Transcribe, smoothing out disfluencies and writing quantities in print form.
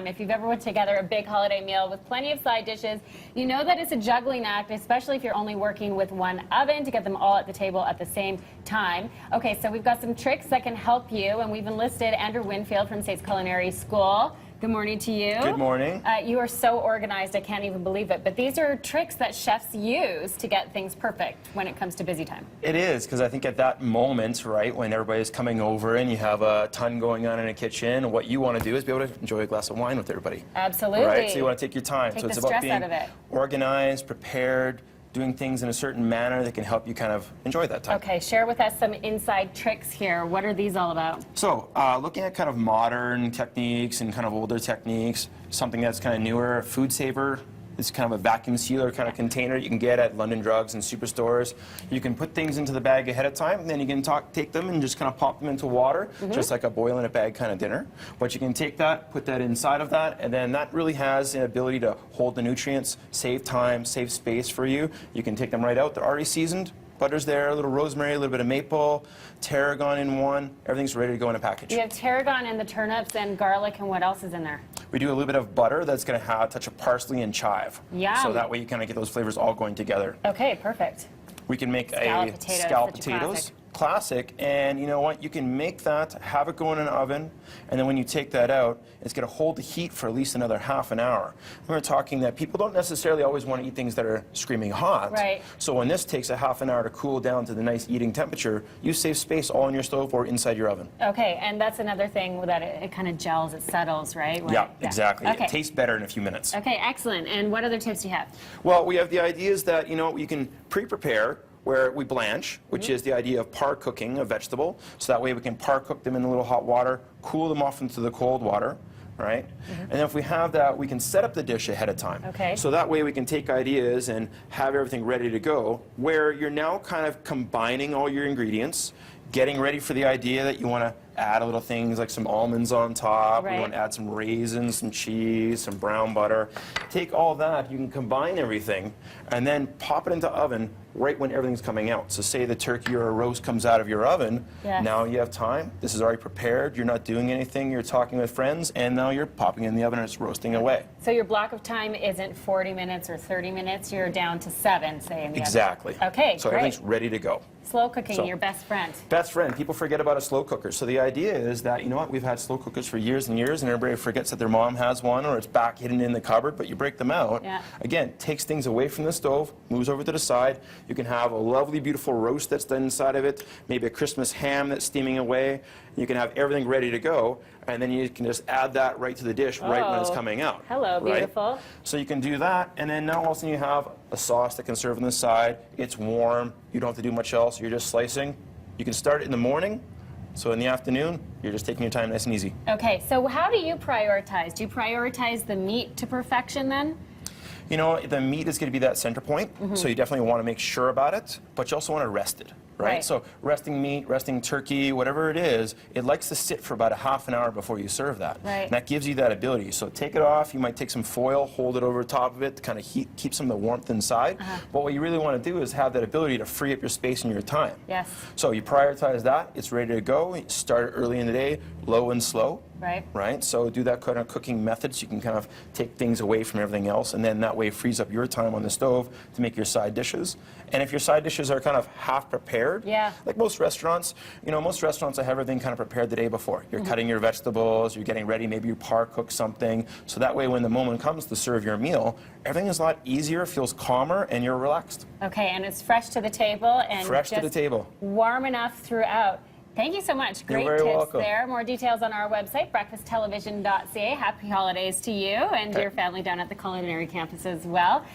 If you've ever put together a big holiday meal with plenty of side dishes, you know that it's a juggling act, especially if you're only working with one oven to get them all at the table at the same time. Okay, so we've got some tricks that can help you, and we've enlisted Andrew Winfield from SAIT's Culinary School. Good morning to you. Good morning. You are so organized, I can't even believe it. But these are tricks that chefs use to get things perfect when it comes to busy time. It is, because I think at that moment, right, when everybody's coming over and you have a ton going on in a kitchen, what you want to do is be able to enjoy a glass of wine with everybody. Absolutely. Right? So you want to take your time. Take so it's the about stress being out of it. organized, prepared, doing things in a certain manner that can help you kind of enjoy that time. Okay, share with us some inside tricks here. What are these all about? So looking at kind of modern techniques and kind of older techniques, something that's kind of newer, food saver. It's kind of a vacuum sealer kind of container you can get at London Drugs and superstores. You can put things into the bag ahead of time, and then you can take them and just kind of pop them into water, just like a boil in a bag kind of dinner. But you can take that, put that inside of that, and then that really has an ability to hold the nutrients, save time, save space for you. You can take them right out. They're already seasoned. Butter's there, a little rosemary, a little bit of maple, tarragon in one. Everything's ready to go in a package. You have tarragon and the turnips and garlic, and what else is in there? We do a little bit of butter that's going to have a touch of parsley and chive. Yum. So that way you kind of get those flavors all going together. Okay, perfect. We can make Scalloped a potatoes, scalloped such a potatoes. Classic, and you know what? You can make that, have it go in an oven, and then when you take that out, it's going to hold the heat for at least another half an hour. We were talking that people don't necessarily always want to eat things that are screaming hot. Right. So when this takes a half an hour to cool down to the nice eating temperature, you save space all in your stove or inside your oven. Okay, and that's another thing that it kind of gels, it settles, right? Yeah, exactly. Okay. It tastes better in a few minutes. Okay, excellent. And what other tips do you have? Well, we have the ideas that, you know, you can pre-prepare where we blanch, which is the idea of par cooking a vegetable. So that way we can par cook them in a little hot water, cool them off into the cold water, right? And then if we have that, we can set up the dish ahead of time. Okay. So that way we can take ideas and have everything ready to go, where you're now kind of combining all your ingredients, getting ready for the idea that you want to add a little things like some almonds on top. Right. We want to add some raisins, some cheese, some brown butter. Take all that, you can combine everything, and then pop it into oven right when everything's coming out. So say the turkey or a roast comes out of your oven, Yes. now you have time. This is already prepared. You're not doing anything. You're talking with friends, and now you're popping it in the oven and it's roasting away. So your block of time isn't 40 minutes or 30 minutes. You're down to 7, say, in the Exactly. oven. Okay, So great. everything's ready to go. Slow cooking, So- your best friend. Best friend. People forget about a slow cooker. So the idea is that, you know what, we've had slow cookers for years and years, and everybody forgets that their mom has one or it's back hidden in the cupboard, but you break them out. Yeah. Again, takes things away from the stove, moves over to the side. You can have a lovely, beautiful roast that's done inside of it, maybe a Christmas ham that's steaming away. You can have everything ready to go, and then you can just add that right to the dish right when it's Oh. coming out. Hello, right? beautiful. So you can do that, and then now all of a sudden you have a sauce that can serve on the side. It's warm. You don't have to do much else. You're just slicing. You can start it in the morning, so in the afternoon, you're just taking your time nice and easy. Okay, so how do you prioritize? Do you prioritize the meat to perfection then? You know, the meat is going to be that center point, so you definitely want to make sure about it, but you also want to rest it, right? Right. So resting meat, resting turkey, whatever it is, it likes to sit for about a half an hour before you serve that. Right. And that gives you that ability. So take it off. You might take some foil, hold it over top of it to kind of keep some of the warmth inside. But what you really want to do is have that ability to free up your space and your time. Yes. So you prioritize that. It's ready to go. You start it early in the day, low and slow. Right. Right? So do that kind of cooking method so you can kind of take things away from everything else, and then that way frees up your time on the stove to make your side dishes. And if your side dishes are kind of half prepared, Yeah. like most restaurants, you know, most restaurants have everything kind of prepared the day before. You're cutting your vegetables, you're getting ready, maybe you par cook something. So that way when the moment comes to serve your meal, everything is a lot easier, feels calmer, and you're relaxed. Okay, and it's fresh to the table and Fresh to just the table. warm enough throughout. Thank you so much. Great very tips welcome. there. More details on our website, breakfasttelevision.ca. Happy holidays to you and Okay. your family down at the culinary campus as well.